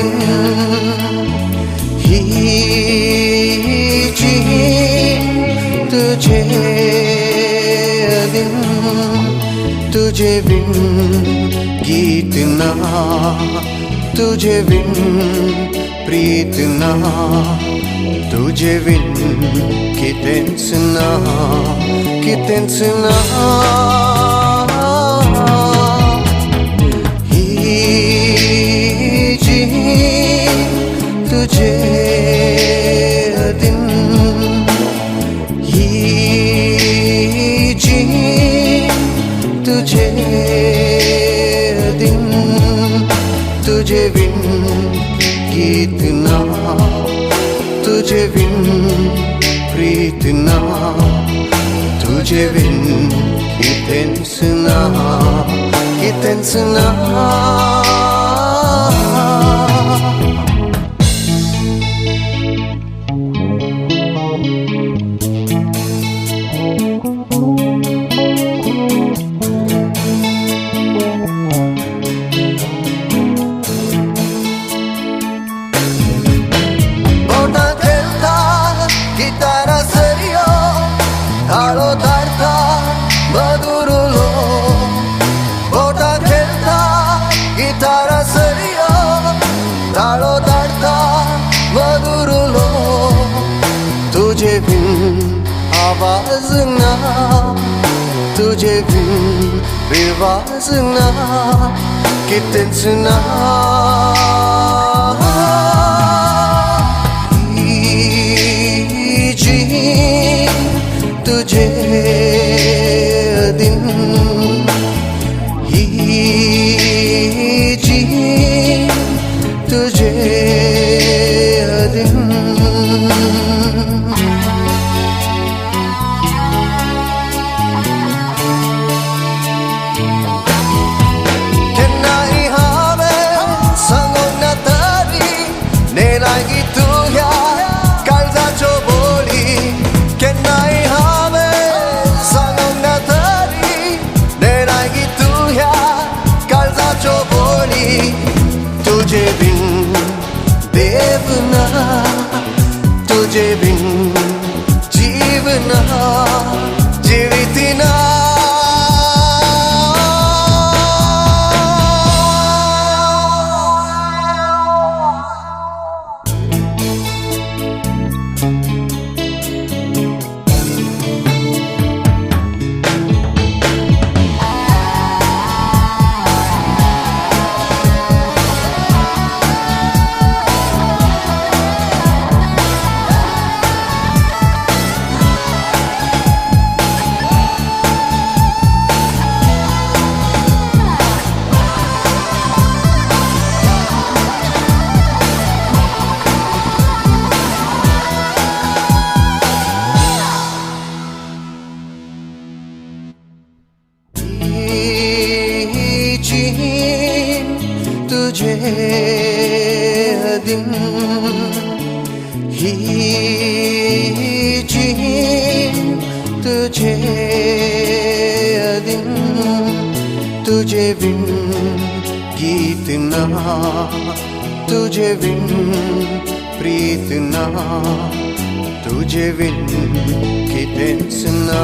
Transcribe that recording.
दिन ही जी तुझे दिन तुझे बिन गीत ना तुझे बिन प्रीत ना तुझे बिन कितें सुना ही जी तुझे दिन ही जी तुझे दिन तुझे बिन गीत ना तुझे बिन प्रीत ना तुझे बिन कितें सुना Gitara serio, halo tarta, madurulo. Bota खेलता gitara serio, halo tarta, madurulo. तुझे बिन आवाज ना, तुझे बिन रिवाज ना, कितें सुना तुझे दिन ही जी तुझे दिन Kenai habe sangong natari nenai gitu ya kalza choboli Kenai तुझे बिन देवना तुझे बिन जीवना जीवितना तुझे दिन ही जी तुझे दिन तुझे बिन गीत ना तुझे बिन प्रीत ना तुझे बिन कितें सुना